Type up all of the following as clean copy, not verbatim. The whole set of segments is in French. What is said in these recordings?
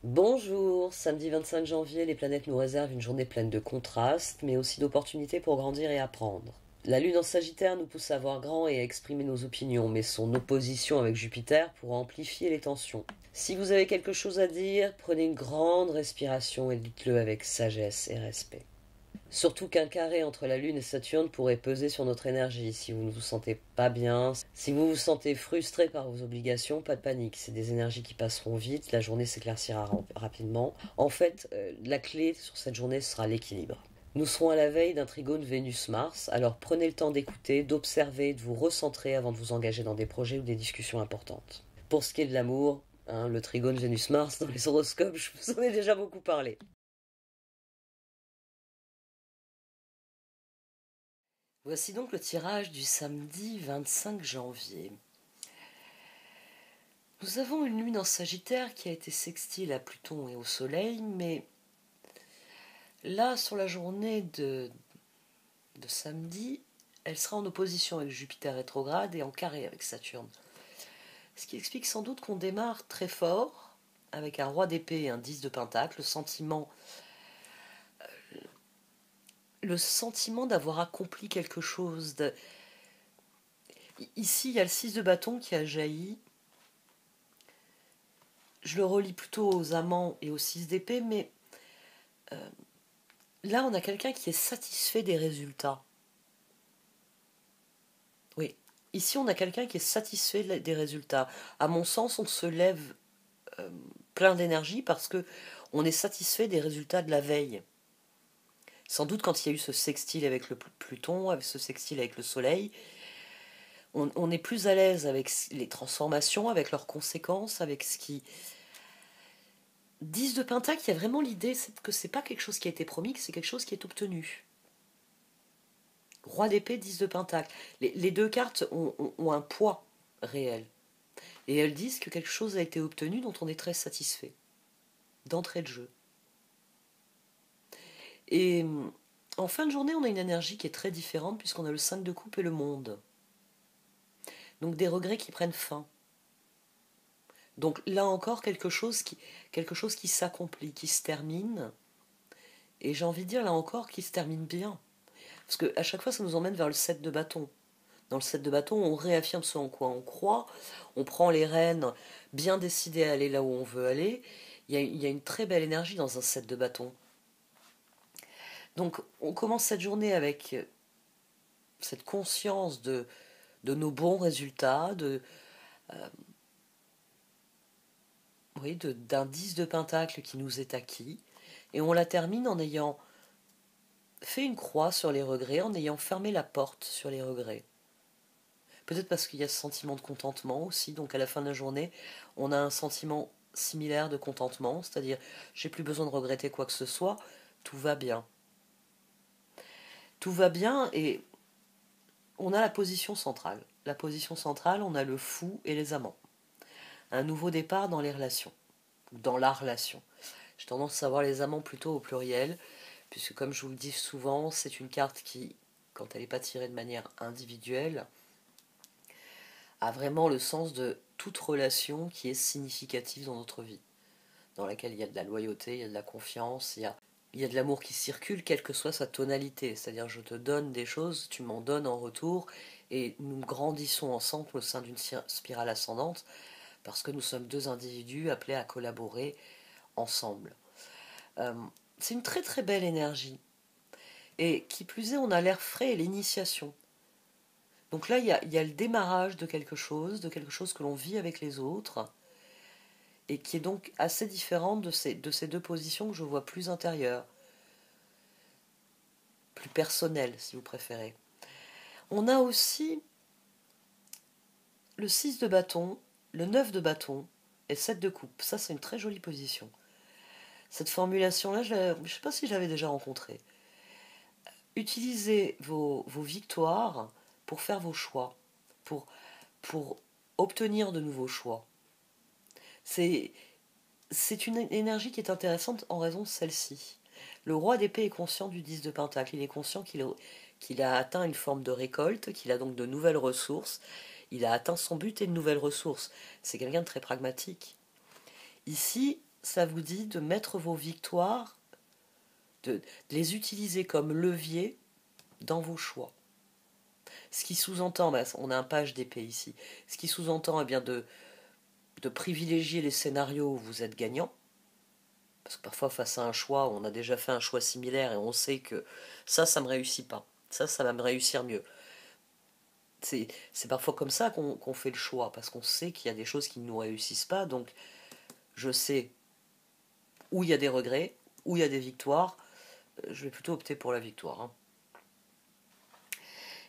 Bonjour, samedi 25 janvier, les planètes nous réservent une journée pleine de contrastes, mais aussi d'opportunités pour grandir et apprendre. La Lune en Sagittaire nous pousse à voir grand et à exprimer nos opinions, mais son opposition avec Jupiter pourra amplifier les tensions. Si vous avez quelque chose à dire, prenez une grande respiration et dites-le avec sagesse et respect. Surtout qu'un carré entre la Lune et Saturne pourrait peser sur notre énergie. Si vous ne vous sentez pas bien, si vous vous sentez frustré par vos obligations, pas de panique. C'est des énergies qui passeront vite, la journée s'éclaircira rapidement. En fait, la clé sur cette journée sera l'équilibre. Nous serons à la veille d'un trigone Vénus-Mars, alors prenez le temps d'écouter, d'observer, de vous recentrer avant de vous engager dans des projets ou des discussions importantes. Pour ce qui est de l'amour, le trigone Vénus-Mars dans les horoscopes, je vous en ai déjà beaucoup parlé. Voici donc le tirage du samedi 25 janvier. Nous avons une lune en Sagittaire qui a été sextile à Pluton et au Soleil, mais là, sur la journée de samedi, elle sera en opposition avec Jupiter rétrograde et en carré avec Saturne. Ce qui explique sans doute qu'on démarre très fort, avec un roi d'épée et un 10 de pentacle, le sentiment d'avoir accompli quelque chose. Ici, il y a le 6 de bâton qui a jailli. Je le relie plutôt aux amants et aux 6 d'épée, mais là, on a quelqu'un qui est satisfait des résultats. Oui, ici, on a quelqu'un qui est satisfait des résultats. À mon sens, on se lève plein d'énergie parce que on est satisfait des résultats de la veille. Sans doute quand il y a eu ce sextile avec le Pluton, avec ce sextile avec le Soleil, on est plus à l'aise avec les transformations, avec leurs conséquences, avec ce qui... 10 de Pentacle, il y a vraiment l'idée que c'est pas quelque chose qui a été promis, que c'est quelque chose qui est obtenu. Roi d'épée, 10 de Pentacle. Les deux cartes ont un poids réel. Et elles disent que quelque chose a été obtenu dont on est très satisfait. D'entrée de jeu. Et en fin de journée, on a une énergie qui est très différente puisqu'on a le 5 de coupe et le monde. Donc des regrets qui prennent fin. Donc là encore, quelque chose qui s'accomplit, qui se termine. Et j'ai envie de dire là encore qui se termine bien. Parce qu'à chaque fois, ça nous emmène vers le 7 de bâton. Dans le 7 de bâton, on réaffirme ce en quoi on croit, on prend les rênes, bien décidé à aller là où on veut aller. Il y a une très belle énergie dans un 7 de bâton. Donc on commence cette journée avec cette conscience de nos bons résultats, d'un 10 de pentacle qui nous est acquis, et on la termine en ayant fait une croix sur les regrets, en ayant fermé la porte sur les regrets. Peut-être parce qu'il y a ce sentiment de contentement aussi, donc à la fin de la journée, on a un sentiment similaire de contentement, c'est-à-dire j'ai plus besoin de regretter quoi que ce soit, tout va bien. Tout va bien et on a la position centrale. La position centrale, on a le fou et les amants. Un nouveau départ dans les relations, dans la relation. J'ai tendance à voir les amants plutôt au pluriel, puisque comme je vous le dis souvent, c'est une carte qui, quand elle n'est pas tirée de manière individuelle, a vraiment le sens de toute relation qui est significative dans notre vie, dans laquelle il y a de la loyauté, il y a de la confiance, il y a de l'amour qui circule, quelle que soit sa tonalité. C'est-à-dire je te donne des choses, tu m'en donnes en retour, et nous grandissons ensemble au sein d'une spirale ascendante, parce que nous sommes deux individus appelés à collaborer ensemble. C'est une très très belle énergie. Et qui plus est, on a l'air frais et l'initiation. Donc là, il y a le démarrage de quelque chose que l'on vit avec les autres, et qui est donc assez différente de ces deux positions que je vois plus intérieures, plus personnelles, si vous préférez. On a aussi le 6 de bâton, le 9 de bâton et le 7 de coupe. Ça, c'est une très jolie position. Cette formulation-là, je ne sais pas si je l'avais déjà rencontrée. Utilisez vos victoires pour faire vos choix, pour obtenir de nouveaux choix. C'est une énergie qui est intéressante en raison de celle-ci. Le roi d'épée est conscient du 10 de pentacle, il est conscient qu'il a atteint une forme de récolte, qu'il a donc de nouvelles ressources, il a atteint son but et de nouvelles ressources. C'est quelqu'un de très pragmatique. Ici, ça vous dit de mettre vos victoires, de les utiliser comme levier dans vos choix. Ce qui sous-entend, on a un page d'épée ici, ce qui sous-entend eh bien de privilégier les scénarios où vous êtes gagnant, parce que parfois face à un choix, on a déjà fait un choix similaire et on sait que ça me réussit pas, ça va me réussir mieux. C'est parfois comme ça qu'on fait le choix, parce qu'on sait qu'il y a des choses qui ne nous réussissent pas, donc je sais où il y a des regrets, où il y a des victoires, je vais plutôt opter pour la victoire. Hein.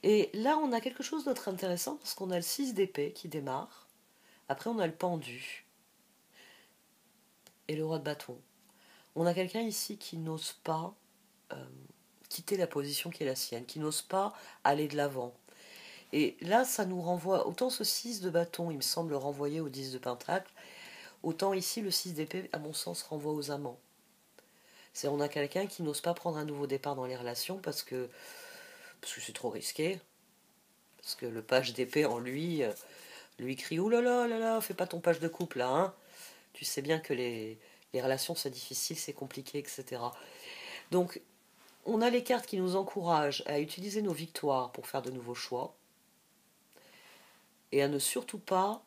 Et là, on a quelque chose d'autre intéressant, parce qu'on a le 6 d'épée qui démarre, après on a le pendu, et le roi de bâton. On a quelqu'un ici qui n'ose pas quitter la position qui est la sienne, qui n'ose pas aller de l'avant. Et là, ça nous renvoie, autant ce 6 de bâton, il me semble renvoyer au 10 de pentacle, autant ici, le 6 d'épée, à mon sens, renvoie aux amants. C'est on a quelqu'un qui n'ose pas prendre un nouveau départ dans les relations parce que c'est trop risqué, parce que le page d'épée en lui crie « Ouh là là, là là, fais pas ton page de couple là, hein. Tu sais bien que les relations c'est difficile, c'est compliqué, etc. » Donc, on a les cartes qui nous encouragent à utiliser nos victoires pour faire de nouveaux choix et à ne surtout pas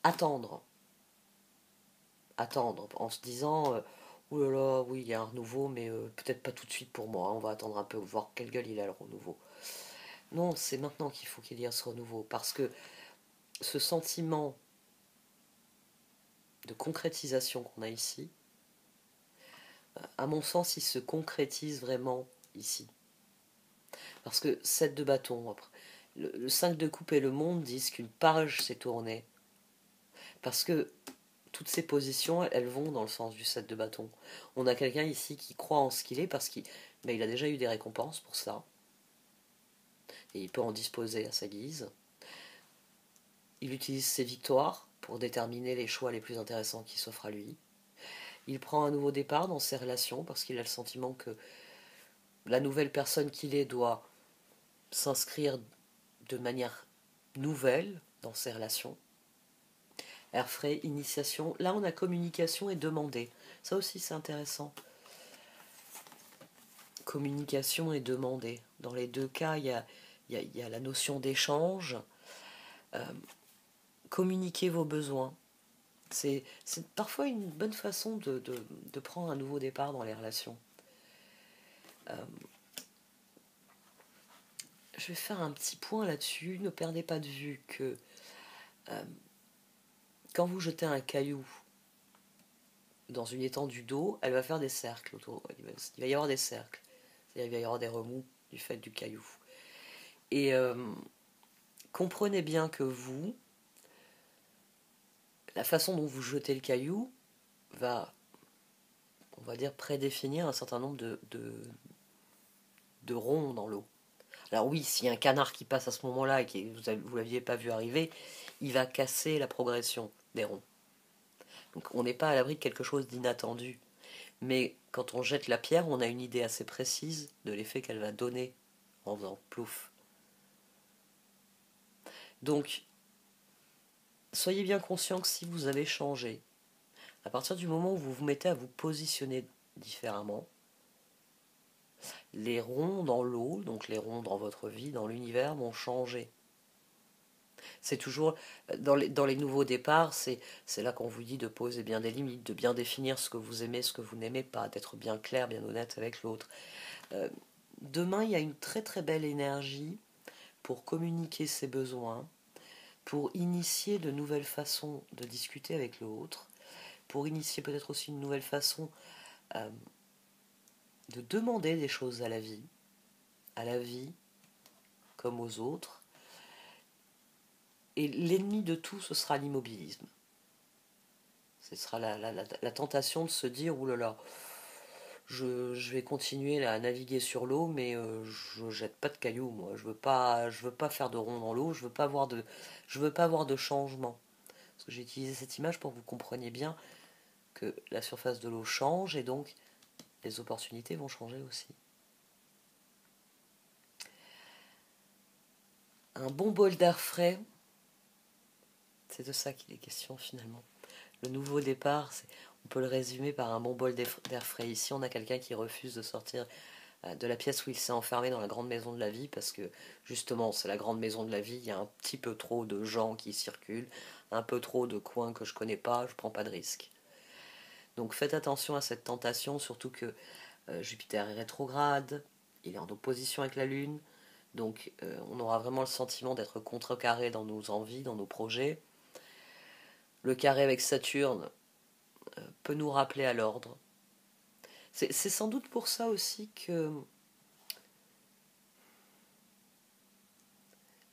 attendre. Attendre en se disant ouh là là, oui, il y a un renouveau, mais peut-être pas tout de suite pour moi. Hein, on va attendre un peu, voir quelle gueule il a le renouveau. Non, c'est maintenant qu'il faut qu'il y ait ce renouveau parce que ce sentiment de concrétisation qu'on a ici, à mon sens, il se concrétise vraiment ici. Parce que 7 de bâton, après, le 5 de coupe et le monde disent qu'une page s'est tournée. Parce que toutes ces positions, elles vont dans le sens du 7 de bâton. On a quelqu'un ici qui croit en ce qu'il est parce qu'il il a déjà eu des récompenses pour ça. Et il peut en disposer à sa guise. Il utilise ses victoires pour déterminer les choix les plus intéressants qui s'offrent à lui. Il prend un nouveau départ dans ses relations parce qu'il a le sentiment que la nouvelle personne qu'il est doit s'inscrire de manière nouvelle dans ses relations. Airfray, initiation. Là, on a communication et demander. Ça aussi, c'est intéressant. Communication et demander. Dans les deux cas, il y a la notion d'échange. Communiquer vos besoins. C'est parfois une bonne façon de prendre un nouveau départ dans les relations. Je vais faire un petit point là-dessus. Ne perdez pas de vue que quand vous jetez un caillou dans une étendue d'eau, elle va faire des cercles autour. Il va y avoir des cercles. C'est-à-dire il va y avoir des remous du fait du caillou. Et comprenez bien que vous, la façon dont vous jetez le caillou va, on va dire, prédéfinir un certain nombre de ronds dans l'eau. Alors oui, s'il y a un canard qui passe à ce moment-là et que vous ne l'aviez pas vu arriver, il va casser la progression des ronds. Donc on n'est pas à l'abri de quelque chose d'inattendu. Mais quand on jette la pierre, on a une idée assez précise de l'effet qu'elle va donner en faisant plouf. Donc, soyez bien conscient que si vous avez changé, à partir du moment où vous vous mettez à vous positionner différemment, les ronds dans l'eau, donc les ronds dans votre vie, dans l'univers, vont changer. C'est toujours, dans les nouveaux départs, c'est là qu'on vous dit de poser bien des limites, de bien définir ce que vous aimez, ce que vous n'aimez pas, d'être bien clair, bien honnête avec l'autre. Demain, il y a une très très belle énergie pour communiquer ses besoins, pour initier de nouvelles façons de discuter avec l'autre, pour initier peut-être aussi une nouvelle façon de demander des choses à la vie comme aux autres. Et l'ennemi de tout, ce sera l'immobilisme. Ce sera la tentation de se dire, oulala, je vais continuer à naviguer sur l'eau, mais je jette pas de cailloux, moi. Je veux pas faire de rond dans l'eau, je veux pas avoir de changement. Parce que j'ai utilisé cette image pour que vous compreniez bien que la surface de l'eau change et donc les opportunités vont changer aussi. Un bon bol d'air frais, c'est de ça qu'il est question finalement. Le nouveau départ, on peut le résumer par un bon bol d'air frais. Ici, on a quelqu'un qui refuse de sortir de la pièce où il s'est enfermé dans la grande maison de la vie parce que justement c'est la grande maison de la vie, il y a un petit peu trop de gens qui circulent, un peu trop de coins que je connais pas, je prends pas de risques. Donc faites attention à cette tentation, surtout que Jupiter est rétrograde, il est en opposition avec la Lune, donc on aura vraiment le sentiment d'être contrecarré dans nos envies, dans nos projets. Le carré avec Saturne peut nous rappeler à l'ordre. C'est sans doute pour ça aussi que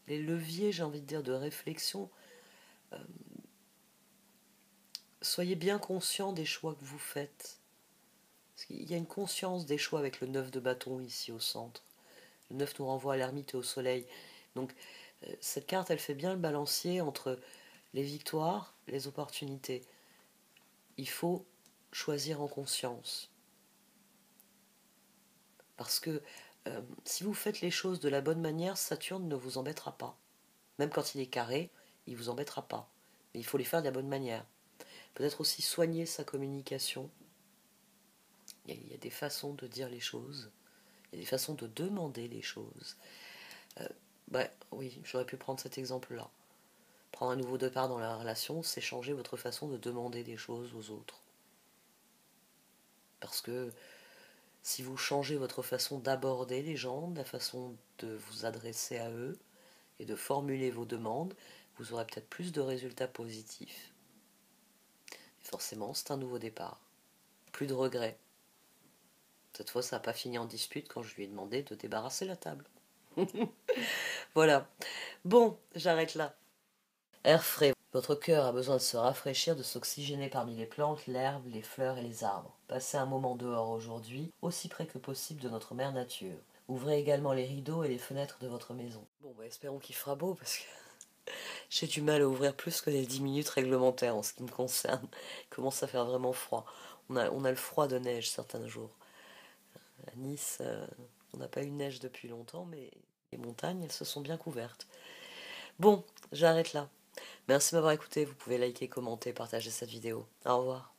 les leviers, j'ai envie de dire, de réflexion, soyez bien conscient des choix que vous faites. Parce qu'il y a une conscience des choix avec le 9 de bâton ici au centre. Le 9 nous renvoie à l'ermite et au soleil. Donc cette carte, elle fait bien le balancier entre les victoires, les opportunités. Il faut choisir en conscience. Parce que si vous faites les choses de la bonne manière, Saturne ne vous embêtera pas. Même quand il est carré, il ne vous embêtera pas. Mais il faut les faire de la bonne manière. Peut-être aussi soigner sa communication. Il y a des façons de dire les choses. Il y a des façons de demander les choses. Oui, j'aurais pu prendre cet exemple-là. Prendre un nouveau départ dans la relation, c'est changer votre façon de demander des choses aux autres. Parce que si vous changez votre façon d'aborder les gens, la façon de vous adresser à eux et de formuler vos demandes, vous aurez peut-être plus de résultats positifs. Et forcément, c'est un nouveau départ. Plus de regrets. Cette fois, ça n'a pas fini en dispute quand je lui ai demandé de débarrasser la table. Voilà. Bon, j'arrête là. Air frais. Votre cœur a besoin de se rafraîchir, de s'oxygéner parmi les plantes, l'herbe, les fleurs et les arbres. Passez un moment dehors aujourd'hui, aussi près que possible de notre mère nature. Ouvrez également les rideaux et les fenêtres de votre maison. Bon, espérons qu'il fera beau parce que j'ai du mal à ouvrir plus que les 10 minutes réglementaires en ce qui me concerne. Il commence à faire vraiment froid. On a le froid de neige certains jours. À Nice, on n'a pas eu de neige depuis longtemps, mais les montagnes, elles se sont bien couvertes. Bon, j'arrête là. Merci de m'avoir écouté. Vous pouvez liker, commenter, partager cette vidéo. Au revoir.